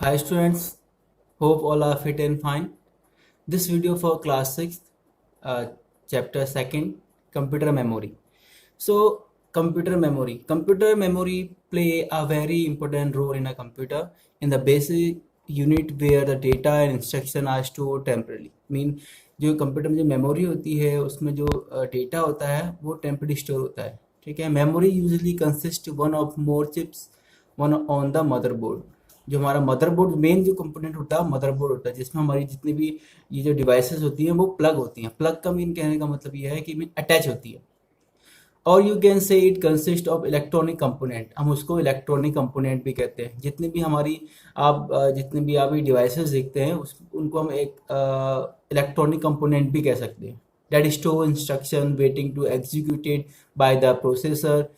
Hi students, hope all are fit and fine. This video for class 6th, chapter 2nd, computer memory. So computer memory play a very important role in a computer in the basic unit where the data and instruction are stored temporarily. Mean जो computer में जो memory होती है उसमें जो data होता है वो टेम्पररी स्टोर होता है. ठीक है. Memory usually consist one of more chips one on the motherboard. जो हमारा मदरबोर्ड मेन जो कंपोनेंट होता है मदरबोर्ड होता है जिसमें हमारी जितनी भी ये जो डिवाइसेस होती हैं वो प्लग होती हैं. प्लग का मीन कहने का मतलब ये है कि मीन अटैच होती है. और you can say it consist of electronic component. हम उसको इलेक्ट्रॉनिक कंपोनेंट भी कहते हैं. जितने भी हमारी जितने भी आप डिवाइसेस देखते हैं उनको हम एक इलेक्ट्रॉनिक कंपोनेंट भी कह सकते हैं. That store instruction waiting to executed by the processor.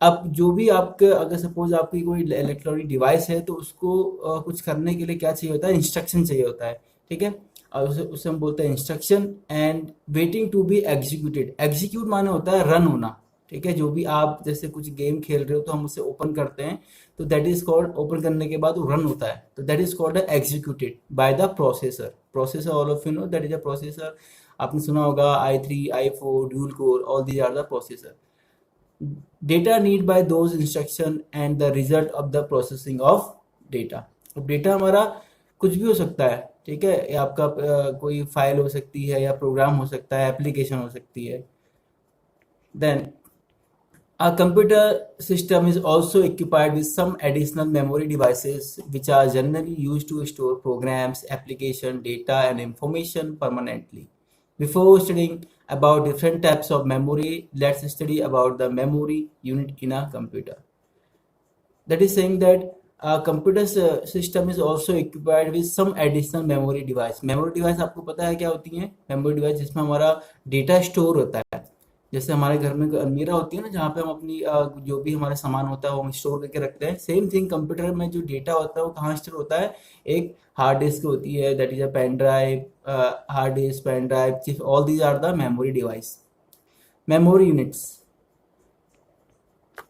अब जो भी आपके अगर सपोज आपकी कोई इलेक्ट्रॉनिक डिवाइस है तो उसको कुछ करने के लिए क्या चाहिए होता है, इंस्ट्रक्शन चाहिए होता है. ठीक है. और उसे हम बोलते हैं instruction and waiting to be executed. Executed माने होता है रन होना. ठीक है. जो भी आप जैसे कुछ गेम खेल रहे हो तो हम उसे ओपन करते हैं तो दैट इज कॉल्ड, ओपन करने के बाद वो रन होता है तो that is called executed by the processor. Processor all of you know that is a processor. आपने सुना होगा i3 i4 dual core, all these are the processor. Data need by those instructions and the result of the processing of data. अब data हमारा कुछ भी हो सकता है. ठीक है. ये आपका कोई फाइल हो सकती है या प्रोग्राम हो सकता है, एप्लीकेशन हो सकती है. Then a computer system is also equipped with some additional memory devices which are generally used to store programs, application, data and information permanently. Before studying about different types of memory, let's study about the memory unit in a computer. That is saying that a computer system is also equipped with some additional memory device. Memory device आपको पता है क्या होती है? Memory device जिसमें हमारा data store होता है. जैसे हमारे घर में कोई अलमीरा होती है ना जहाँ पे हम अपनी जो भी हमारा सामान होता है वो हम स्टोर करके रखते हैं. सेम थिंग कंप्यूटर में जो डेटा होता है वो कहाँ स्टोर होता है? एक हार्ड डिस्क होती है, that is a pen drive. Hard disk, pen drive, all these are the memory device. Memory units.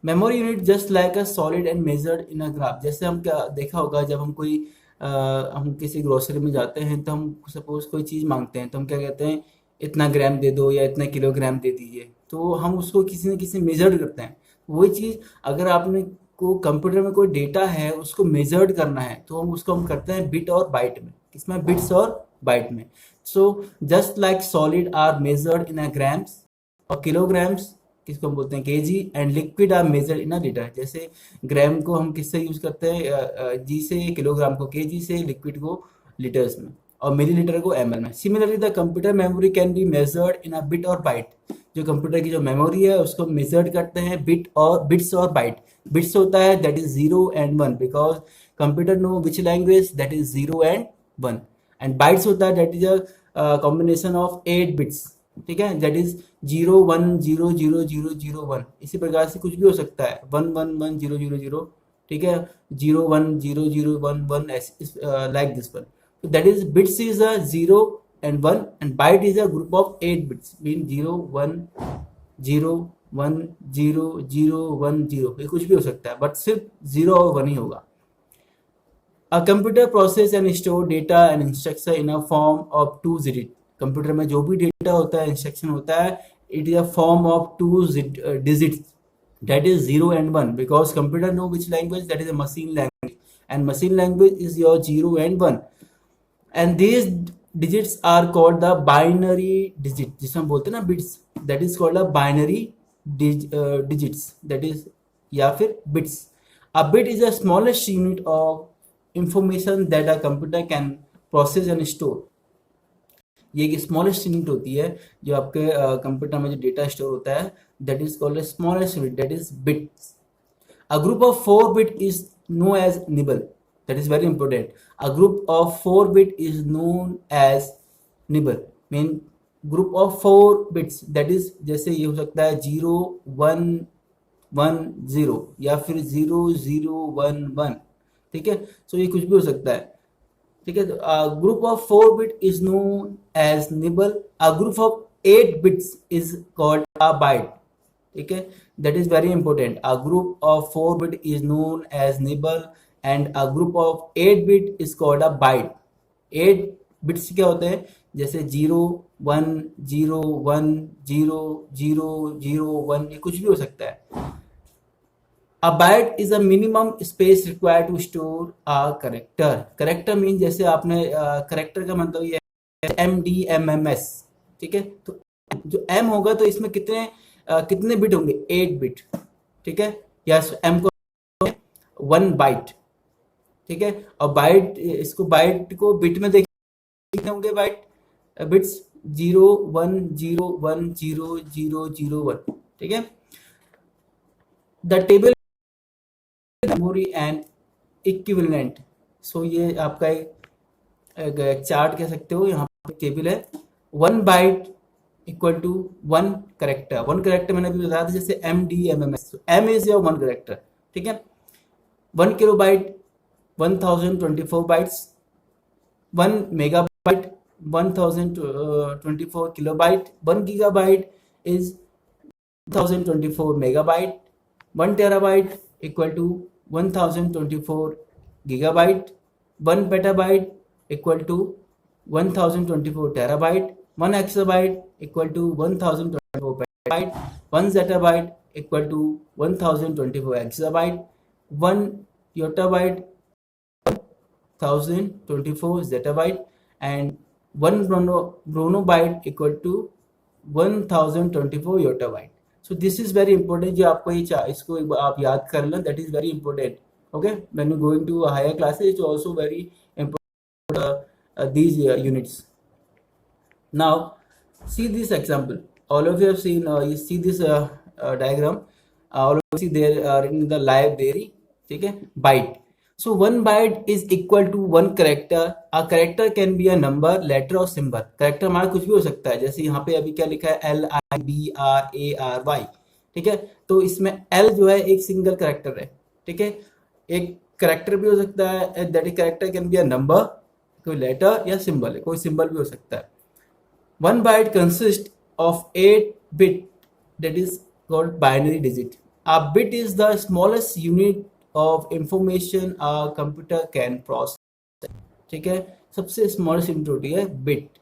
Memory unit just like a solid and measured in a graph. जैसे हम क्या देखा होगा जब हम कोई हम किसी ग्रोसरी में जाते हैं तो हम सपोज कोई चीज़ मांगते हैं तो हम क्या कहते हैं, इतना ग्राम दे दो या इतना किलोग्राम दे दीजिए. तो हम उसको किसी न किसी मेजर्ड करते हैं. वही चीज़ अगर आपने को कंप्यूटर में कोई डेटा है उसको मेजर्ड करना है तो हम करते हैं बिट और बाइट में. किसमें? बिट्स और बाइट में. So just like solid are measured in a grams और किलोग्राम्स किसको हम बोलते हैं KG and liquid are measured in a litre. जैसे ग्राम को हम किससे यूज करते हैं? जी से. किलोग्राम को केजी से. लिक्विड को लीटर्स में और मिलीलीटर को एमएल में. Similarly the computer memory can be measured in a bit और बाइट. जो कंप्यूटर की जो मेमोरी है उसको मेजर्ड करते हैं बिट और बिट्स और बाइट. बिट्स होता है that is 0 and 1 because computer know which language, that is 0 and 1. And bytes होता है that is a combination of 8 bits. ठीक है. That is 0 1 0 0 0 0 1. इसी प्रकार से कुछ भी हो सकता है 1 1 1 0 0 0. ठीक है. 0 1 0 0 1 1 like this one. So that is bits is a 0 and 1 and byte is a group of 8 bits. Mean 0 1 0 1 0 0 1 0. ये कुछ भी हो सकता है बट सिर्फ 0 और 1 ही होगा. A computer process and store data and instruction in a form of 2 digit. Computer में जो भी डेटा होता है, इंस्ट्रक्शन होता है, it is a form of 2 digits. That is 0 and 1 because computer know which language, that is a machine language and machine language is your 0 and 1. And these digits are called the binary digit. जिसे हम बोलते हैं ना bits, that is called a binary digits, that is या फिर bits. A bit is a smallest unit of information that a computer can process and store. ये एक smallest unit होती है जो आपके कंप्यूटर में जो डेटा स्टोर होता है, that is called smallest unit, that is bits. A group of 4 bit is known as nibble. That is very important. A group of 4 bit is known as nibble. Mean group of 4 bits, that is जैसे ये हो सकता है 0 1 1 0 या फिर 0 0 1 1. ठीक है. सो ये कुछ भी हो सकता है. ठीक है. Group of 4 bit is known as nibble. A group of 8 bits is called a byte. ठीक है. That is very important. A group of 4 bit is known as nibble and a group of 8 bit is called a byte. 8 bits क्या होते हैं, जैसे 0 1 0 1 0 0 0 1, ये कुछ भी हो सकता है। A byte is a minimum space required to store a character। Character mean जैसे आपने करेक्टर का मतलब ये है MDMMS, ठीक है। तो जो M होगा तो इसमें कितने बिट होंगे, 8 बिट, ठीक है। या M को 1 बाइट, ठीक है। और बाइट, इसको बाइट को बिट में देखिए कितने होंगे बाइट, बिट्स 0 1 0 1 0 0 0 1, ठीक है। The table memory and equivalent. So ये आपका एक चार्ट कह सकते हो, यहाँ पे टेबल है। 1 byte equal to 1 character. 1 character मैंने अभी बताया था, जैसे MDMMS, M is your 1 character, ठीक है। 1 kilo byte 1024 bytes. 1 megabyte 1024 kilobyte. 1 gigabyte is 1024 megabyte। 1 terabyte equal to 1024 gigabyte। 1 petabyte equal to 1024 terabyte। 1 exabyte equal to 1024 petabyte। 1 zettabyte equal to 1024 exabyte। 1 yottabyte 1024 zettabyte। and 1 chronobyte equal to 1024 yottabyte। So this is very important, जो आपको ये इसको आप याद कर लें, that is very important. Okay, when you going to higher classes it's also very important these units। now see this example, all of you have seen, you see this diagram, all of you see there are in the library, ठीक है। byte, so 1 byte is equal to 1 character। a character can be a number, letter or symbol। character हमारा कुछ भी हो सकता है, जैसे यहाँ पे अभी क्या लिखा है, LIBRARY, ठीक है। तो इसमें L जो है एक सिंगल करेक्टर है, ठीक है। एक करेक्टर भी हो सकता है, that is character can be a number, कोई लेटर या सिंबल है, कोई सिंबल भी हो सकता है। 1 byte consists of 8 bit, that is called binary digit। A bit is the smallest unit of information a computer can process, ठीक है। सबसे स्मॉलेस्ट यूनिट होती है बिट।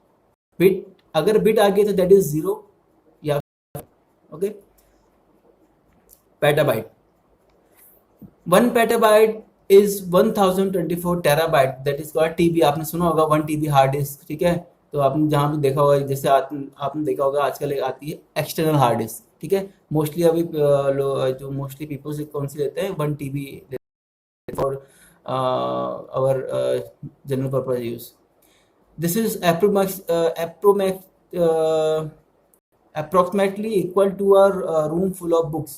बिट अगर बिट आ गया तो दैट इज 0 या okay. Petabyte, 1 petabyte is 1024 terabyte, that is called TB। आपने सुना होगा 1 TB हार्ड डिस्क, ठीक है। तो आपने जहाँ भी देखा होगा, जैसे आपने देखा होगा आजकल एक आती है एक्सटर्नल हार्ड डिस्क, ठीक है। मोस्टली अभी जो मोस्टली पीपल कौन सी लेते हैं, 1 TB for our general purpose use. This is approximately equal to a room full of books।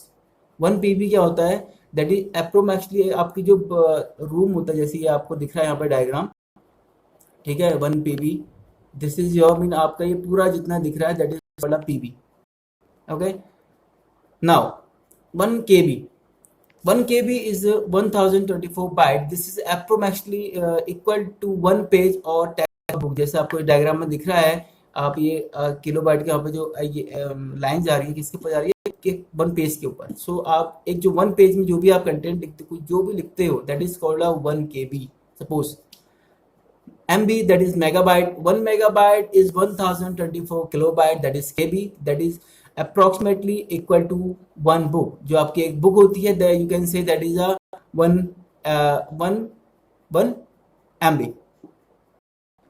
1 PB क्या होता है, दैट इज अप्रोक्सीमेटली आपकी जो रूम होता है, जैसे ये आपको दिख रहा है यहाँ पे डायग्राम, ठीक है। 1 PB, this is your mean आपका ये पूरा जितना दिख रहा है that is called PB, okay. Now 1 KB, 1 KB is 1024 byte। This is approximately equal to 1 page और टेक्स्ट बुक। जैसे आपको डायग्राम में दिख रहा है, आप ये किलो बाइट के यहाँ पे जो ये लाइन जा रही है, किसके ऊपर जा रही है, कि 1 पेज के ऊपर। सो आप एक जो 1 पेज में जो भी आप कंटेंट लिखते हो, जो भी लिखते हो, that is called 1 KB। Suppose MB, that is megabyte। 1 megabyte is 1024 kilobyte, that is KB, that is approximately equal to 1 book। जो आपकी एक बुक होती है, you can say that is a 1 MB।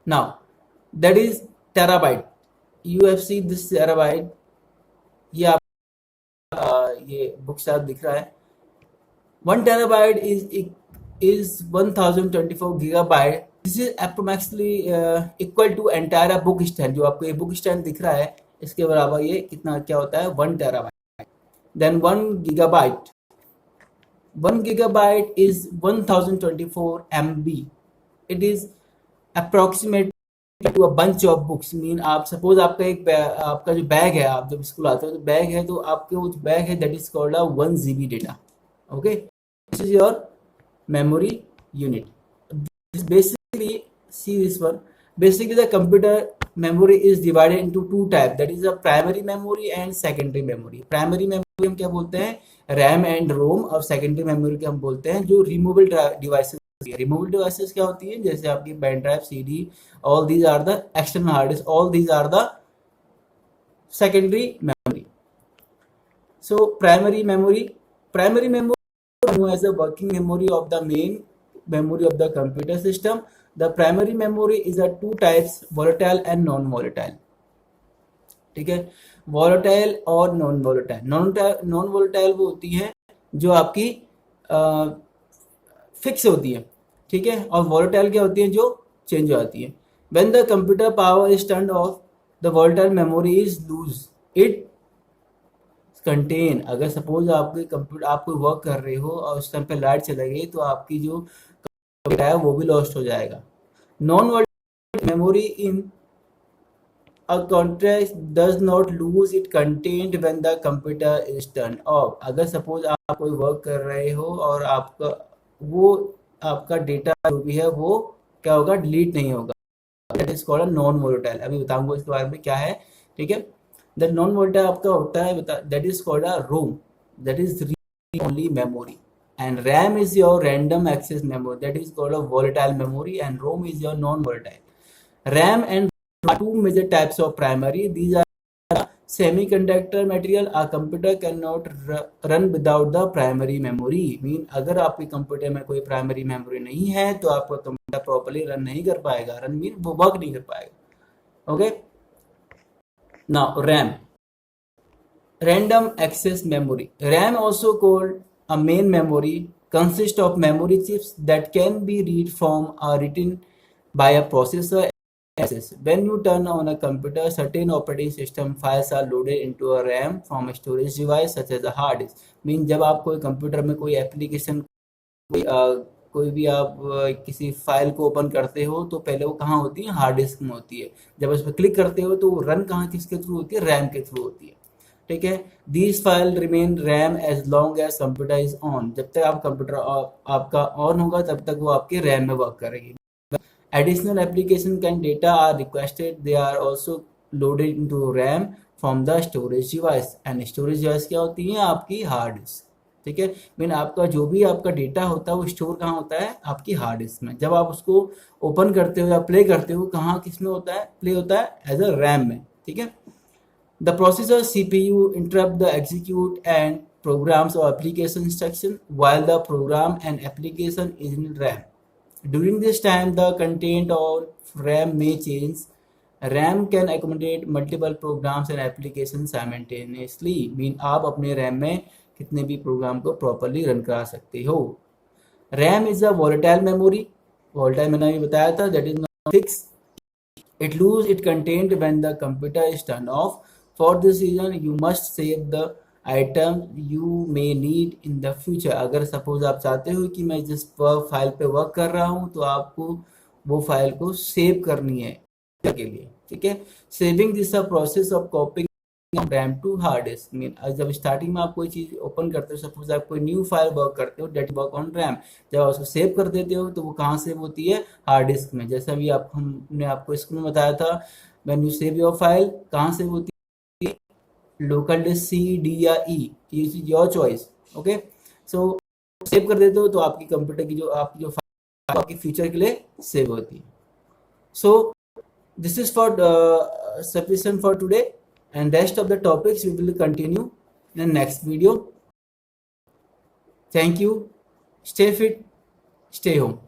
now that is terabyte। you have seen this terabyte, ये आप ये book शायद दिख रहा है। 1 terabyte is 1024 gigabyte। This is approximately equal to entire book stand. जो आपको ये बुक स्टैंड दिख रहा है, इसके बराबर ये कितना क्या होता है, 1 terabyte. Then 1 gigabyte, 1 gigabyte is 1024 MB। It is approximate to a bunch of books. Mean आप सपोज आपका आपका जो बैग है, आप जब स्कूल आते हो तो बैग है, तो आपके वो बैग है that is called 1 GB data, okay. This is your memory unit. Basically, see this one, basically the computer memory is divided into 2 types, that is a primary memory and secondary memory। primary memory हम क्या बोलते हैं, RAM and ROM, और secondary memory क्या हम बोलते हैं, जो removable devices होती है। रिमूवेबल डिवाइसेस क्या होती है, जैसे आपकी pen drive, CD, all these are the external hard disk, all these are the secondary memory. So primary memory known as the working memory of the main memory of the computer system. The primary memory is a two types, volatile and non-volatile. ठीक है, volatile और non-volatile. Non-volatile वो होती है जो आपकी fix होती है, ठीक है, और volatile क्या होती है, जो चेंज हो जाती है. When the computer power is turned off, the volatile memory is loose. It contain, अगर सपोज आपके कंप्यूटर, आप कोई वर्क कर रहे हो और उस टाइम पे लाइट चले गई तो आपकी जो कंप्यूटर है वो भी लॉस्ट हो जाएगा. Non volatile memory in a contract does not lose it content when the computer is turn off. अगर सपोज आप कोई वर्क कर रहे हो और आपका डेटा जो भी है वो क्या होगा, डिलीट नहीं होगा. That is called non volatile. अभी बताऊंगा इसके बारे में क्या है, ठीक है. The non-volatile आपका होता है, that is called a ROM, that is read only memory, and RAM is your random access memory, that is called a volatile memory, and ROM is your non-volatile. RAM and are two major types of primary. These are semiconductor material. A computer cannot run without the primary memory. Mean अगर आपके computer में कोई primary memory नहीं है तो आपका computer properly run नहीं कर पाएगा. रन मीन वो वर्क नहीं कर पाएगा. Okay. Now RAM, random access memory. RAM, also called a main memory, consists of memory chips that can be read from or written by a processor. When you turn on a computer, certain operating system files are loaded into a RAM from a storage device such as a hard disk. Mean जब आप कोई computer में कोई application, कोई भी आप किसी file को ओपन करते हो तो पहले वो कहाँ होती है, हार्ड डिस्क में होती है. जब उस पर क्लिक करते हो तो वो रन कहाँ, किसके थ्रू होती है, रैम के थ्रू होती है. ठीक है. These file remain RAM as long as computer is on. जब तक आप कंप्यूटर आपका ऑन होगा तब तक वो आपके रैम में वर्क करेगी. Additional application can data are requested, they are also loaded into RAM from the storage device. And storage device क्या होती है, आपकी हार्ड डिस्क. ठीक है. मीन आपका जो भी आपका डेटा होता है वो स्टोर कहाँ होता है, आपकी हार्ड डिस्क में. जब आप उसको ओपन करते हो या प्ले करते हो, कहाँ किस में होता है, प्ले होता है एज अ रैम में. ठीक है. The processor CPU interrupt the execute and programs or application instruction while the program and application is in RAM. During this time, the content of RAM may change. RAM can accommodate multiple programs and applications simultaneously. Mean आप अपने RAM में कितने भी programme को properly run करा सकते हो. RAM is a volatile memory. Volatile मैंने अभी बताया था, that is not fixed. It lose its content when the computer is turned off. For this reason, you must save the item you may need in the future. अगर suppose आप चाहते हो कि मैं जिस फाइल पे वर्क कर रहा हूँ तो आपको वो फाइल को सेव करनी है के लिए. ठीक है. Saving this a process of copying RAM to hard disk. Mean जब स्टार्टिंग में आप कोई चीज ओपन करते हो, सपोज आप कोई न्यू फाइल वर्क करते हो, डेट वर्क ऑन रैम, जब आप उसको सेव कर देते हो तो वो कहाँ सेव होती है, हार्ड डिस्क में. जैसा भी हमने आपको स्कूल में बताया था, when you save your file, कहाँ सेव होती है, लोकल डिस्क, सी, डी या E, your choice. Okay. So save कर देते हो तो आपकी कंप्यूटर की आपकी जो फाइल आपकी फ्यूचर के लिए सेव होती है. सो this is for sufficient for today, and rest of the topics we will continue in the next video. Thank you. Stay fit, stay home.